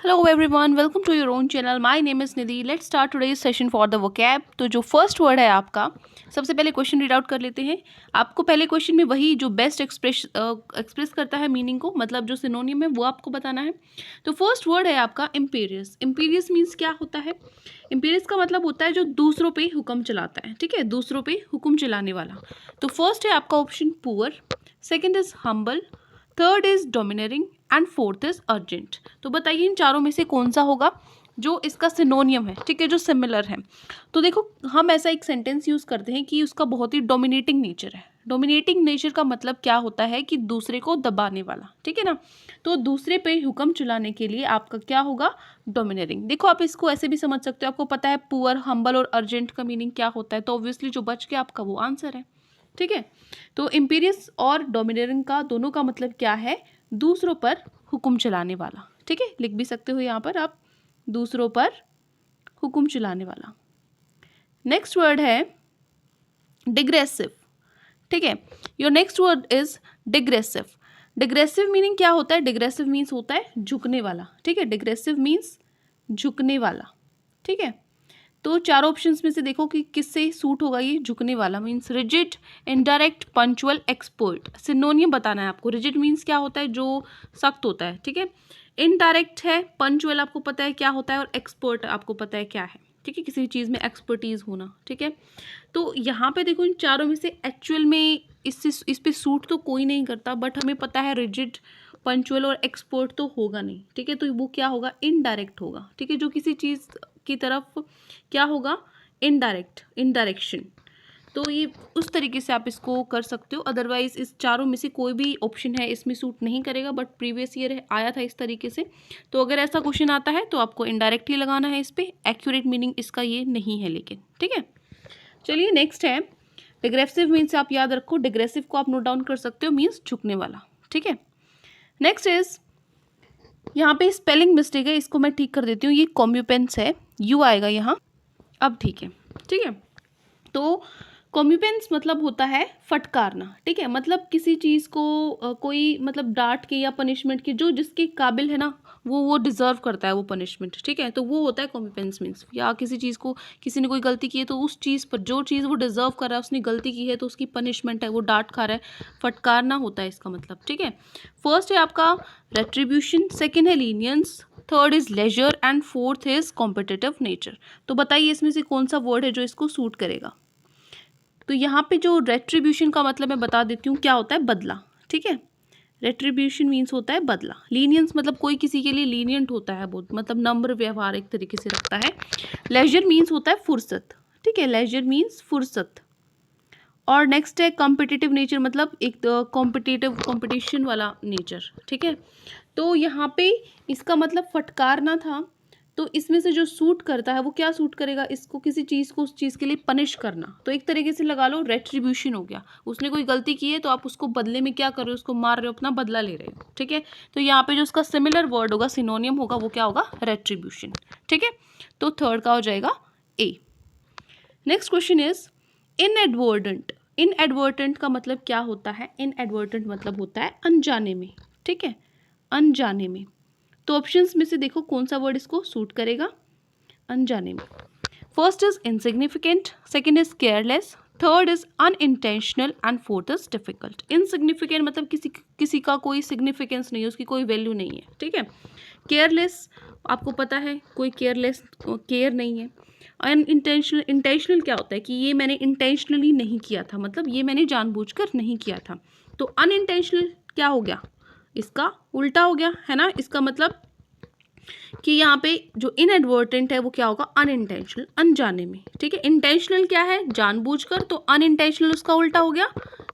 Hello everyone, welcome to your own channel. My name is Nidhi. Let's start today's session for the vocab. तो जो first word है आपका, सबसे पहले question read out कर लेते हैं. आपको पहले क्वेश्चन में वही जो बेस्ट एक्सप्रेस करता है मीनिंग को, मतलब जो सिनोनियम है वो आपको बताना है. तो फर्स्ट वर्ड है आपका इम्पीरियस. इम्पीरियस मीन्स क्या होता है? इम्पीरियस का मतलब होता है जो दूसरों पे हुक्म चलाता है. ठीक है, दूसरों पे हुक्म चलाने वाला. तो फर्स्ट है आपका option poor, second is humble, third is dominating and fourth is urgent. तो बताइए इन चारों में से कौन सा होगा जो इसका सिनोनियम है, ठीक है, जो सिमिलर है. तो देखो हम ऐसा एक सेंटेंस यूज करते हैं कि उसका बहुत ही डोमिनेटिंग नेचर है. डोमिनेटिंग नेचर का मतलब क्या होता है कि दूसरे को दबाने वाला, ठीक है ना. तो दूसरे पे हुक्म चलाने के लिए आपका क्या होगा? डोमिनेटिंग. देखो आप इसको ऐसे भी समझ सकते हो, आपको पता है पुअर, हम्बल और अर्जेंट का मीनिंग क्या होता है, तो ऑब्वियसली जो बच गया आपका वो आंसर है. ठीक है, तो इम्पीरियस और डोमिनेटिंग का दोनों का मतलब क्या है? दूसरों पर हुक्म चलाने वाला. ठीक है, लिख भी सकते हो यहाँ पर आप, दूसरों पर हुक्म चलाने वाला. नेक्स्ट वर्ड है डिग्रेसिव. ठीक है, your next word is digressive. Digressive meaning क्या होता है? डिग्रेसिव मीन्स होता है झुकने वाला. ठीक है, डिग्रेसिव मीन्स झुकने वाला. ठीक है, तो चारों ऑप्शंस में से देखो कि किससे सूट होगा ये झुकने वाला. Means rigid, indirect, punctual, expert. सिनोनियम बताना है आपको. रिजिड मीन्स क्या होता है? जो सख्त होता है. ठीक है, इनडायरेक्ट है, पंचुअल आपको पता है क्या होता है, और एक्सपर्ट आपको पता है क्या है. ठीक है, किसी चीज़ में एक्सपर्टीज होना. ठीक है, तो यहाँ पे देखो इन चारों में से एक्चुअल में इस पे सूट तो कोई नहीं करता, बट हमें पता है रिजिड, पंचुअल और एक्सपर्ट तो होगा नहीं. ठीक है, तो वो क्या होगा? इनडायरेक्ट होगा. ठीक है, जो किसी चीज़ की तरफ क्या होगा? Indirect, indirection. तो ये उस तरीके से आप इसको कर सकते हो. अदरवाइज इस चारों में से कोई भी ऑप्शन है इसमें सूट नहीं करेगा, बट प्रीवियस ईयर आया था इस तरीके से. तो अगर ऐसा क्वेश्चन आता है तो आपको इनडायरेक्ट ही लगाना है इस पर. एक्यूरेट मीनिंग इसका ये नहीं है लेकिन. ठीक है, चलिए नेक्स्ट है डिग्रेसिव. मीन्स आप याद रखो, डिग्रेसिव को आप नोट डाउन कर सकते हो, मीन्स झुकने वाला. ठीक है, नेक्स्ट इज, यहाँ पे स्पेलिंग मिस्टेक है, इसको मैं ठीक कर देती हूँ. ये कॉम्यूपेंस है, यू आएगा यहाँ. अब ठीक है. ठीक है, तो कॉम्यूपेंस मतलब होता है फटकारना. ठीक है, मतलब किसी चीज़ को कोई मतलब डांट के या पनिशमेंट की, जो जिसके काबिल है ना वो डिज़र्व करता है वो पनिशमेंट. ठीक है, तो वो होता है कॉम्यूपेंस. मीन्स या किसी चीज़ को, किसी ने कोई गलती की है तो उस चीज़ पर, जो चीज़ वो डिज़र्व कर रहा है, उसने गलती की है तो उसकी पनिशमेंट है, वो डांट खा रहा है, फटकारना होता है इसका मतलब. ठीक है, फर्स्ट है आपका रेट्रीब्यूशन, सेकेंड है lenience, third is leisure and fourth is competitive nature. तो बताइए इसमें से कौन सा वर्ड है जो इसको सूट करेगा? तो यहाँ पे जो रेट्रीब्यूशन का मतलब मैं बता देती हूँ क्या होता है. बदला. ठीक है, रेट्रीब्यूशन मीन्स होता है बदला. लीनियंस मतलब कोई किसी के लिए लीनियंट होता है, बहुत मतलब नम्र व्यवहार एक तरीके से रखता है. लेजर मीन्स होता है फुर्सत. ठीक है, लेजर मीन्स फुर्सत. और नेक्स्ट है कॉम्पिटिटिव नेचर, मतलब एक कॉम्पिटिटिव, कॉम्पिटिशन वाला नेचर. ठीक है, तो यहाँ पे इसका मतलब फटकारना था, तो इसमें से जो सूट करता है वो क्या सूट करेगा? इसको, किसी चीज़ को उस चीज़ के लिए पनिश करना. तो एक तरीके से लगा लो रेट्रीब्यूशन हो गया. उसने कोई गलती की है तो आप उसको बदले में क्या कर रहे हो? उसको मार रहे हो, अपना बदला ले रहे हो. ठीक है, तो यहाँ पे जो उसका सिमिलर वर्ड होगा, सिनोनियम होगा, वो क्या होगा? रेट्रीब्यूशन. ठीक है, तो थर्ड का हो जाएगा A. Next question is inadvertent. Inadvertent का मतलब क्या होता है? इनएडवर्टेंट मतलब होता है अनजाने में. ठीक है, अनजाने में. तो ऑप्शंस में से देखो कौन सा वर्ड इसको सूट करेगा अनजाने में. First is insignificant, second is careless, third is unintentional and fourth is difficult. Insignificant मतलब किसी का कोई सिग्निफिकेंस नहीं है, उसकी कोई वैल्यू नहीं है. ठीक है, केयरलेस आपको पता है कोई केयरलेस, केयर नहीं है. अनइंटेंशनल, इंटेंशनल क्या होता है कि ये मैंने इंटेंशनली नहीं किया था, मतलब ये मैंने जानबूझकर नहीं किया था. तो अनइंटेंशनल क्या हो गया? इसका उल्टा हो गया है ना. इसका मतलब कि यहाँ पे जो इनएडवर्टेंट है वो क्या होगा? अनइंटेंशनल, अनजाने में. ठीक है, इंटेंशनल क्या है? जानबूझकर. तो अनइंटेंशनल उसका उल्टा हो गया,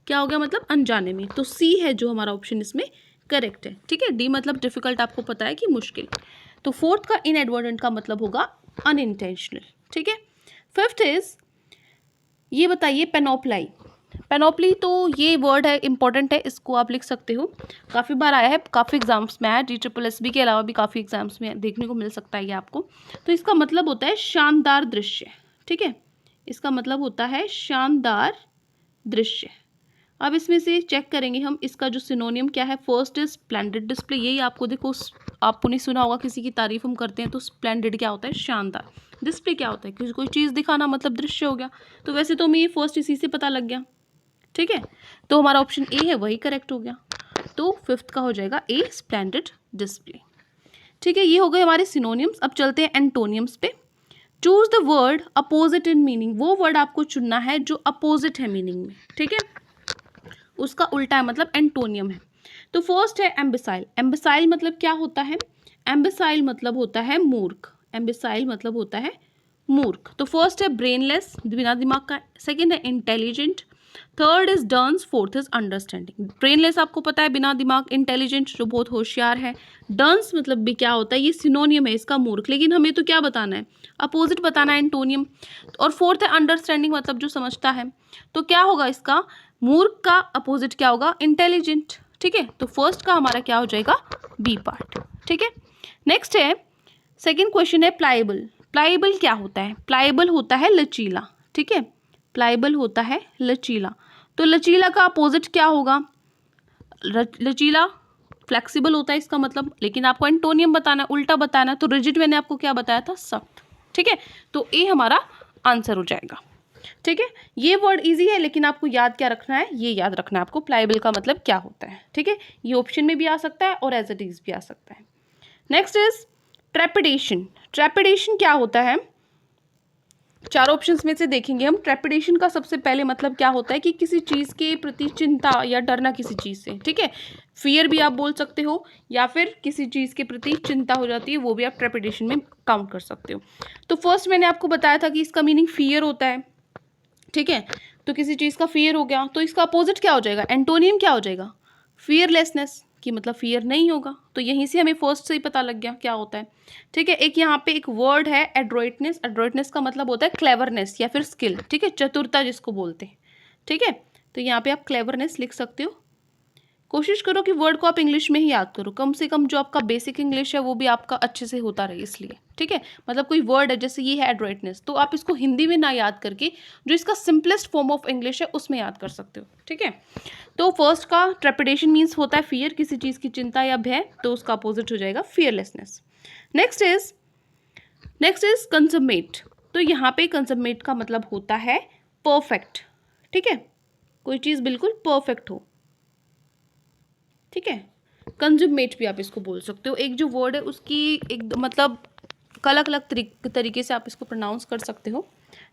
क्या हो गया? मतलब अनजाने में. तो सी है जो हमारा ऑप्शन इसमें करेक्ट है. ठीक है, डी मतलब डिफिकल्ट आपको पता है कि मुश्किल. तो फोर्थ का इनएडवर्टेंट का मतलब होगा अनइंटेंशनल. ठीक है, फिफ्थ इज, ये बताइए पेनोप्लाई. पेनोप्ली तो ये वर्ड है, इंपॉर्टेंट है, इसको आप लिख सकते हो. काफ़ी बार आया है, काफ़ी एग्जाम्स में आया. DSSB के अलावा भी काफ़ी एग्जाम्स में देखने को मिल सकता है ये आपको. तो इसका मतलब होता है शानदार दृश्य. ठीक है, इसका मतलब होता है शानदार दृश्य. अब इसमें से चेक करेंगे हम, इसका जो सिनोनियम क्या है। फर्स्ट इज स्प्लेंडेड डिस्प्ले, यही आपको देखो, आपने सुना होगा किसी की तारीफ हम करते हैं तो स्प्लेंडेड क्या होता है, शानदार। डिस्प्ले क्या होता है, किसी कोई चीज़ दिखाना, मतलब दृश्य हो गया। तो वैसे तो हमें ये फर्स्ट इसी से पता लग गया, ठीक है। तो हमारा ऑप्शन ए है वही करेक्ट हो गया। तो फिफ्थ का हो जाएगा ए, स्प्लेंडेड डिस्प्ले, ठीक है। ये हो गए हमारे सिनोनियम्स। अब चलते हैं एंटोनियम्स पे। Choose the word opposite in meaning, वो वर्ड आपको चुनना है जो अपोजिट है मीनिंग में, ठीक है, उसका उल्टा है, मतलब एंटोनियम है। तो फर्स्ट है एम्बिसाइल। एम्बिसाइल मतलब क्या होता है, एम्बिसाइल मतलब होता है मूर्ख, एम्बिसाइल मतलब होता है मूर्ख। तो फर्स्ट है ब्रेनलेस, बिना दिमाग का। सेकंड है intelligent, third is dunce, fourth is understanding. Brainless आपको पता है बिना दिमाग, इंटेलिजेंट जो बहुत होशियार है, डंस मतलब भी क्या होता है, ये सिनोनियम है इसका मूर्ख, लेकिन हमें तो क्या बताना है, अपोजिट बताना है, एंटोनियम। और फोर्थ है अंडरस्टैंडिंग, मतलब जो समझता है। तो क्या होगा इसका, मूर्ख का अपोजिट क्या होगा, इंटेलिजेंट, ठीक है। तो फर्स्ट का हमारा क्या हो जाएगा, बी पार्ट, ठीक है। नेक्स्ट है सेकंड क्वेश्चन है प्लाइबल। प्लाइबल क्या होता है, प्लाइबल होता है लचीला, ठीक है, प्लाइबल होता है लचीला। तो लचीला का अपोजिट क्या होगा, लचीला फ्लेक्सिबल होता है इसका मतलब, लेकिन आपको एंटोनियम बताना है, उल्टा बताना है। तो रिजिड मैंने आपको क्या बताया था, सख्त, ठीक है। तो ए हमारा आंसर हो जाएगा, ठीक है। ये वर्ड इजी है, लेकिन आपको याद क्या रखना है, ये याद रखना है आपको, प्लाइबल का मतलब क्या होता है, ठीक है। ये ऑप्शन में भी आ सकता है और एज इट इज भी आ सकता है। Next is trepidation. ट्रेपिडेशन क्या होता है, चार ऑप्शंस में से देखेंगे हम। ट्रेपिडेशन का सबसे पहले मतलब क्या होता है कि किसी चीज़ के प्रति चिंता या डरना किसी चीज़ से, ठीक है। फियर भी आप बोल सकते हो, या फिर किसी चीज़ के प्रति चिंता हो जाती है, वो भी आप ट्रेपिडेशन में काउंट कर सकते हो। तो फर्स्ट मैंने आपको बताया था कि इसका मीनिंग फियर होता है, ठीक है। तो किसी चीज़ का फियर हो गया, तो इसका अपोजिट क्या हो जाएगा, एंटोनियम क्या हो जाएगा, फियरलेसनेस, कि मतलब फियर नहीं होगा। तो यहीं से हमें फर्स्ट से ही पता लग गया क्या होता है, ठीक है। एक यहाँ पे एक वर्ड है एड्रोइटनेस। एड्रोइटनेस का मतलब होता है क्लेवरनेस या फिर स्किल, ठीक है, चतुरता जिसको बोलते हैं, ठीक है। तो यहाँ पे आप क्लेवरनेस लिख सकते हो। कोशिश करो कि वर्ड को आप इंग्लिश में ही याद करो, कम से कम जो आपका बेसिक इंग्लिश है वो भी आपका अच्छे से होता रहे, इसलिए, ठीक है। मतलब कोई वर्ड है जैसे ये है एड्रोइटनेस, तो आप इसको हिंदी में ना याद करके जो इसका सिंपलेस्ट फॉर्म ऑफ इंग्लिश है उसमें याद कर सकते हो, ठीक है। तो फर्स्ट का ट्रेपिडेशन मीन्स होता है फियर, किसी चीज़ की चिंता या भय, तो उसका अपोजिट हो जाएगा फियरलेसनेस। Next is consummate. तो यहाँ पे कंसमेट का मतलब होता है परफेक्ट, ठीक है, कोई चीज़ बिल्कुल परफेक्ट हो, ठीक है। कंज्यूमेट भी आप इसको बोल सकते हो। एक जो वर्ड है उसकी एक मतलब अलग अलग तरीके से आप इसको प्रोनाउंस कर सकते हो,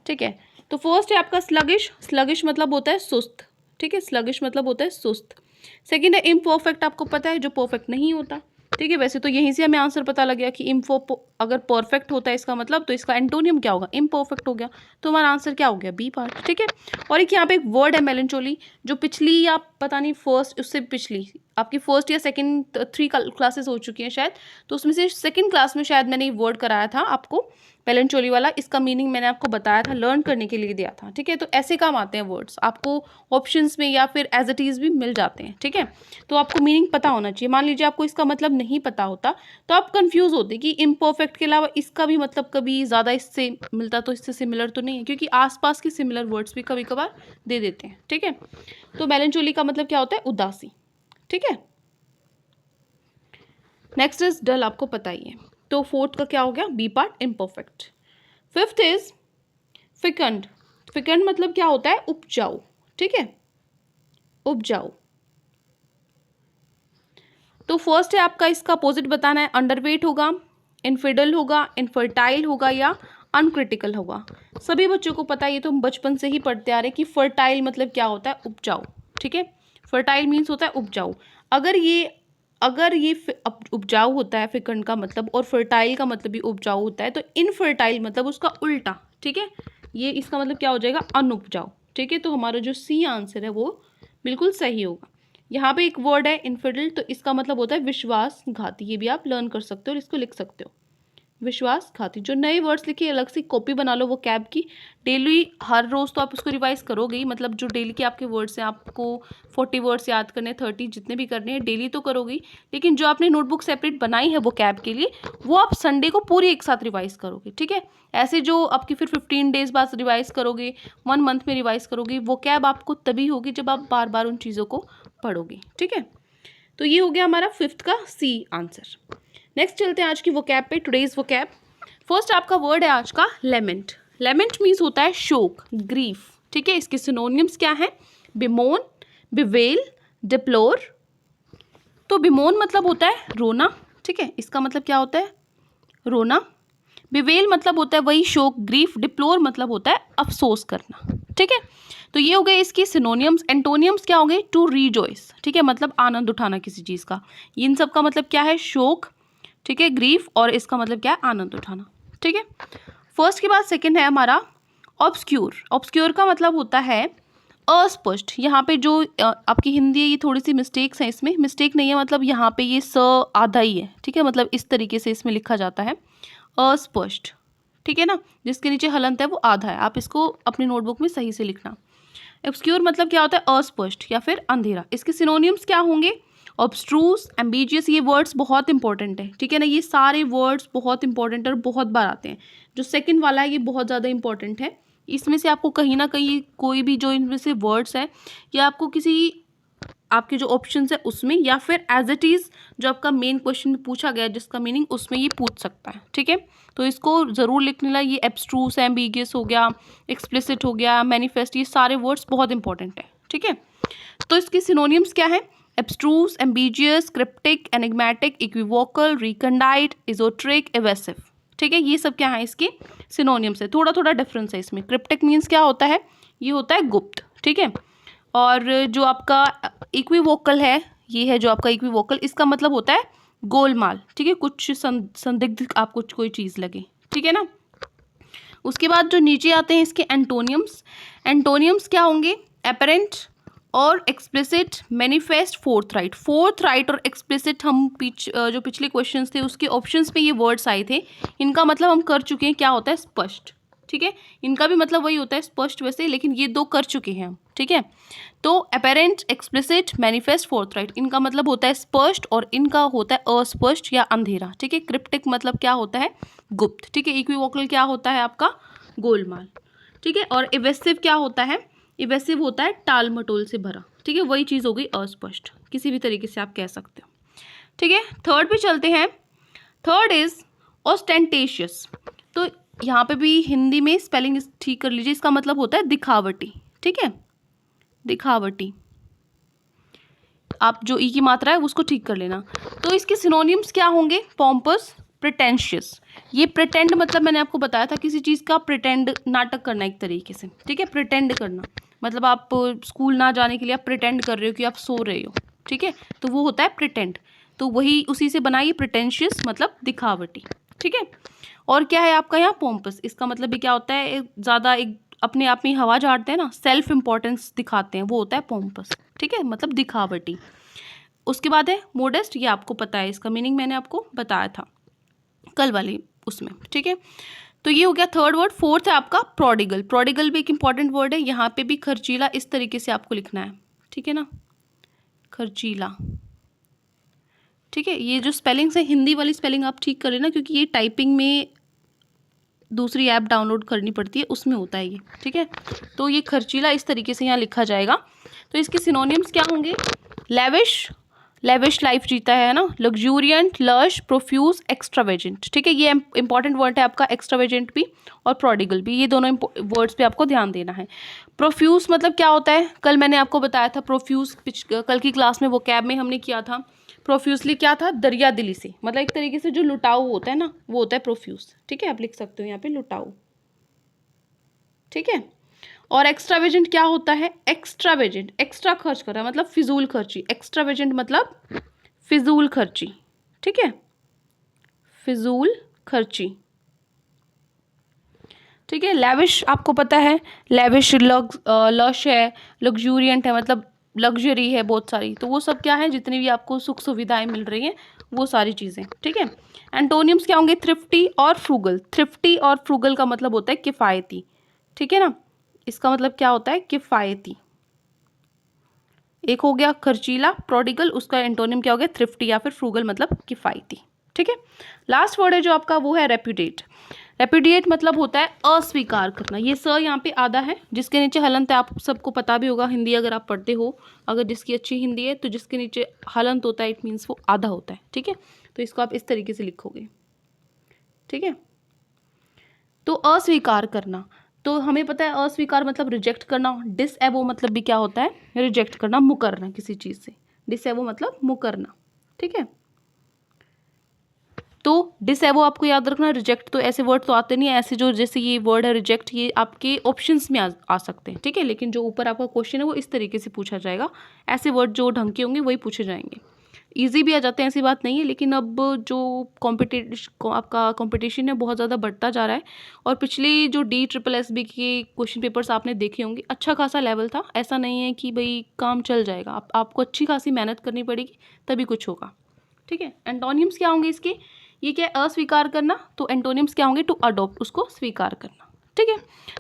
ठीक है। तो फर्स्ट है आपका स्लगिश। स्लगिश मतलब होता है सुस्त, ठीक है, स्लगिश मतलब होता है सुस्त। सेकंड है इम्परफेक्ट, आपको पता है जो परफेक्ट नहीं होता, ठीक है। वैसे तो यहीं से हमें आंसर पता लग गया कि अगर परफेक्ट होता है इसका मतलब, तो इसका एंटोनियम क्या होगा, इम्परफेक्ट हो गया। तो हमारा आंसर क्या हो गया, बी पार्ट, ठीक है। और एक यहाँ पे एक वर्ड है मेलनचोली, जो पिछली या पता नहीं फर्स्ट, उससे पिछली आपकी फर्स्ट या सेकंड 3 क्लासेस हो चुकी हैं शायद, तो उसमें से सेकंड क्लास में शायद मैंने ये वर्ड कराया था आपको, मेलनचोली वाला। इसका मीनिंग मैंने आपको बताया था, लर्न करने के लिए दिया था, ठीक है। तो ऐसे काम आते हैं वर्ड्स, आपको ऑप्शंस में या फिर एज इट इज़ भी मिल जाते हैं, ठीक है। तो आपको मीनिंग पता होना चाहिए। मान लीजिए आपको इसका मतलब नहीं पता होता तो आप कंफ्यूज होते कि इम्परफेक्ट के अलावा इसका भी मतलब कभी ज़्यादा इससे मिलता तो इससे सिमिलर तो नहीं है, क्योंकि आसपास के सिमिलर वर्ड्स भी कभी कभार दे देते हैं, ठीक है। तो मेलनचोली का मतलब क्या होता है, उदासी, ठीक है। नेक्स्ट इज डल, आपको पता ही है। तो फोर्थ का क्या हो गया, B part, imperfect. Fifth is fecund. Fecund मतलब क्या होता है, उपजाऊ, ठीक है, उपजाऊ। तो फर्स्ट है आपका, इसका अपोजिट बताना है, अंडरवेट होगा, इनफिडल होगा, इनफर्टाइल होगा या अनक्रिटिकल होगा। सभी बच्चों को पता है, ये तो हम बचपन से ही पढ़ते आ रहे कि फर्टाइल मतलब क्या होता है, उपजाऊ, ठीक है। फर्टाइल मीन्स होता है उपजाऊ। अगर ये उपजाऊ होता है फिकंड का मतलब, और फर्टाइल का मतलब भी उपजाऊ होता है, तो इनफर्टाइल मतलब उसका उल्टा, ठीक है। ये इसका मतलब क्या हो जाएगा, अनुपजाऊ, ठीक है। तो हमारा जो सी आंसर है वो बिल्कुल सही होगा। यहाँ पे एक वर्ड है इनफिडल, तो इसका मतलब होता है विश्वासघाती। ये भी आप लर्न कर सकते हो और इसको लिख सकते हो, विश्वासघाती। जो नए वर्ड्स लिखे अलग से कॉपी बना लो वो कैब की, डेली हर रोज़ तो आप उसको रिवाइज करोगे ही, मतलब जो डेली के आपके वर्ड्स हैं, आपको 40 वर्ड्स याद करने, 30 जितने भी करने हैं डेली तो करोगे ही, लेकिन जो आपने नोटबुक सेपरेट बनाई है वो कैब के लिए, वो आप संडे को पूरी एक साथ रिवाइज करोगे, ठीक है। ऐसे जो आपकी फिर 15 डेज बाद रिवाइज करोगे, 1 मंथ में रिवाइज करोगे, वो कैब आपको तभी होगी जब आप बार बार उन चीज़ों को पढ़ोगे, ठीक है। तो ये हो गया हमारा 5th का सी आंसर। नेक्स्ट चलते हैं आज की वोकैब पे, टुडेज वोकैब। फर्स्ट आपका वर्ड है आज का लेमेंट। लेमेंट मीन्स होता है शोक, ग्रीफ, ठीक है। इसके सिनोनिम्स क्या है? बिमोन, बिवेल, डिप्लोर। तो बिमोन मतलब होता है रोना, ठीक है, इसका मतलब क्या होता है? रोना। बिवेल मतलब होता है वही शोक, ग्रीफ। डिप्लोर मतलब होता है अफसोस करना, ठीक है। तो ये हो गए इसकी सिनोनियम्स। एंटोनियम्स क्या हो गए? टू रीजॉइस, ठीक है, मतलब आनंद उठाना किसी चीज़ का। इन सब का मतलब क्या है? शोक, ठीक है, ग्रीफ, और इसका मतलब क्या है? आनंद उठाना, ठीक है। फर्स्ट के बाद सेकंड है हमारा ऑब्सक्यूर। ऑब्सक्यूर का मतलब होता है अस्पष्ट। यहाँ पे जो आपकी हिंदी है ये थोड़ी सी मिस्टेक्स हैं, इसमें मिस्टेक नहीं है, मतलब यहाँ पे ये स आधा ही है, ठीक है, मतलब इस तरीके से इसमें लिखा जाता है अस्पष्ट, ठीक है ना, जिसके नीचे हलंत है वो आधा है। आप इसको अपनी नोटबुक में सही से लिखना। ऑब्सक्यूर मतलब क्या होता है? अस्पष्ट या फिर अंधेरा। इसके सिनोनिम्स क्या होंगे? ऑब्स्ट्रूस, एम्बिजियस। ये वर्ड्स बहुत इंपॉर्टेंट है, ठीक है ना, ये सारे वर्ड्स बहुत इंपॉर्टेंट है और बहुत बार आते हैं। जो सेकंड वाला है ये बहुत ज़्यादा इंपॉर्टेंट है। इसमें से आपको कहीं ना कहीं कोई भी जो इनमें से वर्ड्स है, या आपको किसी आपके जो ऑप्शंस है उसमें, या फिर एज इट इज़ जो आपका मेन क्वेश्चन में पूछा गया जिसका मीनिंग, उसमें ये पूछ सकता है, ठीक है। तो इसको ज़रूर लिखने ला। ये एब्स्ट्रूस, एम्बिगियस हो गया, एक्सप्लिसिट हो गया, मैनिफेस्ट, ये सारे वर्ड्स बहुत इंपॉर्टेंट है, ठीक है। तो इसके सिनोनिम्स क्या है? Abstruse, ambiguous, cryptic, enigmatic, equivocal, recondite, esoteric, evasive, ठीक है। ये सब क्या है? इसके सिनोनिम्स है। थोड़ा थोड़ा डिफरेंस है इसमें। क्रिप्टिक मीन्स क्या होता है? ये होता है गुप्त, ठीक है। और जो आपका इक्विवोकल है, ये है जो आपका इक्विवोकल, इसका मतलब होता है गोलमाल, ठीक है, कुछ संदिग्ध आपको कोई चीज़ लगे, ठीक है ना। उसके बाद जो नीचे आते हैं इसके एंटोनियम्स। एंटोनियम्स क्या होंगे? एपरेंट और explicit, manifest, fourth right. Fourth right और एक्सप्लिसिट हम जो पिछले क्वेश्चंस थे उसके ऑप्शंस में ये वर्ड्स आए थे, इनका मतलब हम कर चुके हैं। क्या होता है? स्पष्ट, ठीक है। इनका भी मतलब वही होता है स्पष्ट वैसे, लेकिन ये दो कर चुके हैं हम, ठीक है। तो apparent, explicit, manifest, fourth right, इनका मतलब होता है स्पष्ट और इनका होता है अस्पष्ट या अंधेरा, ठीक है। क्रिप्टिक मतलब क्या होता है? गुप्त, ठीक है। इक्विवोकल क्या होता है? आपका गोलमाल, ठीक है। और इवेसिव क्या होता है? इवेसिव होता है टाल मटोल से भरा, ठीक है, वही चीज़ हो गई अस्पष्ट, किसी भी तरीके से आप कह सकते हो, ठीक है। थर्ड पे चलते हैं। Third is ostentatious. तो यहाँ पे भी हिंदी में स्पेलिंग ठीक कर लीजिए, इसका मतलब होता है दिखावटी, ठीक है, दिखावटी। आप जो ई की मात्रा है उसको ठीक कर लेना। तो इसके सिनोनिम्स क्या होंगे? Pompous, pretentious. ये प्रिटेंड मतलब मैंने आपको बताया था किसी चीज़ का प्रिटेंड, नाटक करना एक तरीके से, ठीक है। प्रिटेंड करना मतलब आप स्कूल ना जाने के लिए आप प्रिटेंड कर रहे हो कि आप सो रहे हो, ठीक है, तो वो होता है प्रिटेंड। तो वही उसी से बनाइए, प्रिटेंशियस मतलब दिखावटी, ठीक है। और क्या है आपका यहाँ? पॉम्पस। इसका मतलब भी क्या होता है? ज़्यादा एक अपने आप में हवा झाड़ते हैं ना, सेल्फ इंपॉर्टेंस दिखाते हैं, वो होता है पॉम्पस, ठीक है, मतलब दिखावटी। उसके बाद है मोडेस्ट। ये आपको पता है, इसका मीनिंग मैंने आपको बताया था कल वाले उसमें, ठीक है। तो ये हो गया थर्ड वर्ड। फोर्थ है आपका प्रोडिगल। प्रोडिगल भी एक इंपॉर्टेंट वर्ड है। यहाँ पे भी खर्चीला इस तरीके से आपको लिखना है, ठीक है ना, खर्चीला, ठीक है। ये जो स्पेलिंग्स है, हिंदी वाली स्पेलिंग आप ठीक कर लेना, क्योंकि ये टाइपिंग में दूसरी ऐप डाउनलोड करनी पड़ती है, उसमें होता है ये, ठीक है। तो ये खर्चीला इस तरीके से यहाँ लिखा जाएगा। तो इसके सिनोनिम्स क्या होंगे? लेविश, लेविश लाइफ जीता है ना, लग्जूरियंट, लश, प्रोफ्यूज, एक्स्ट्रावेजेंट, ठीक है। ये इंपॉर्टेंट वर्ड है आपका, एक्स्ट्रावेजेंट भी और प्रोडिगल भी, ये दोनों वर्ड्स पे आपको ध्यान देना है। प्रोफ्यूज मतलब क्या होता है? कल मैंने आपको बताया था प्रोफ्यूज, कल की क्लास में वो कैब में हमने किया था। प्रोफ्यूजली क्या था? दरिया दिली से, मतलब एक तरीके से जो लुटाऊ होता है ना, वो होता है प्रोफ्यूज, ठीक है। आप लिख सकते हो यहाँ पे लुटाऊ, ठीक है। और एक्स्ट्रावेजेंट क्या होता है? एक्स्ट्रावेजेंट एक्स्ट्रा खर्च कर रहा है, मतलब फिजूल खर्ची। एक्स्ट्रावेजेंट मतलब फिजूल खर्ची, ठीक है, फिजूल खर्ची, ठीक है। लैविश आपको पता है, लैविश लश है, लग्जूरियंट है, मतलब लग्जरी है बहुत सारी, तो वो सब क्या है, जितनी भी आपको सुख सुविधाएं मिल रही हैं वो सारी चीज़ें, ठीक है। एंटोनियम्स क्या होंगे, थ्रिफ्टी और फ्रूगल। थ्रिफ्टी और फ्रूगल का मतलब होता है किफ़ायती, ठीक है ना, इसका मतलब क्या होता है, किफ़ायती। एक हो गया खर्चीला, प्रोडिगल, उसका एंटोनियम क्या हो गया, थ्रिफ्टी या फिर फ्रूगल, मतलब किफ़ायती, ठीक है। लास्ट वर्ड है जो आपका वो है रेप्यूडिएट। रेप्यूडिएट मतलब होता है अस्वीकार करना। ये स यहाँ पे आधा है, जिसके नीचे हलंत है, आप सबको पता भी होगा हिंदी अगर आप पढ़ते हो, अगर जिसकी अच्छी हिंदी है तो जिसके नीचे हलंत होता है इट मीन्स वो आधा होता है, ठीक है। तो इसको आप इस तरीके से लिखोगे, ठीक है। तो अस्वीकार करना, तो हमें पता है अस्वीकार मतलब रिजेक्ट करना। डिसएवो मतलब भी क्या होता है, रिजेक्ट करना, मुकरना किसी चीज़ से। डिसएवो मतलब मुकरना, ठीक है। तो डिसएवो आपको याद रखना, रिजेक्ट तो ऐसे वर्ड तो आते नहीं है, ऐसे जो जैसे ये वर्ड है रिजेक्ट, ये आपके ऑप्शंस में आ सकते हैं, ठीक है। लेकिन जो ऊपर आपका क्वेश्चन है वो इस तरीके से पूछा जाएगा, ऐसे वर्ड जो ढंग के होंगे वही पूछे जाएंगे। ईजी भी आ जाते हैं, ऐसी बात नहीं है, लेकिन अब जो आपका कंपटीशन है बहुत ज़्यादा बढ़ता जा रहा है। और पिछली जो DSSB के क्वेश्चन पेपर्स आपने देखे होंगे, अच्छा खासा लेवल था, ऐसा नहीं है कि भाई काम चल जाएगा, आपको अच्छी खासी मेहनत करनी पड़ेगी तभी कुछ होगा, ठीक है। एंटोनियम्स क्या होंगे इसके, ये क्या है, अस्वीकार करना, तो एंटोनियम्स क्या होंगे, टू अडॉप्ट, उसको स्वीकार करना, ठीक है।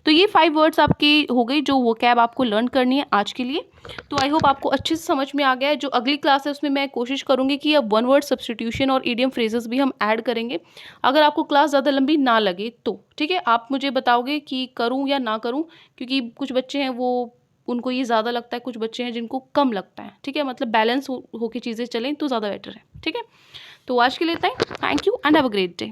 तो ये 5 वर्ड्स आपकी हो गई जो वोकैब आपको लर्न करनी है आज के लिए। तो आई होप आपको अच्छे से समझ में आ गया है। जो अगली क्लास है उसमें मैं कोशिश करूंगी कि अब 1 वर्ड सब्स्टिट्यूशन और ईडियम फ्रेजेस भी हम ऐड करेंगे। अगर आपको क्लास ज़्यादा लंबी ना लगे तो ठीक है, आप मुझे बताओगे कि करूँ या ना करूँ, क्योंकि कुछ बच्चे हैं वो उनको ये ज़्यादा लगता है, कुछ बच्चे हैं जिनको कम लगता है, ठीक है। मतलब बैलेंस होके चीज़ें चलें तो ज़्यादा बेटर है, ठीक है। तो आज के लिए इतना ही। Thank you and have a great day.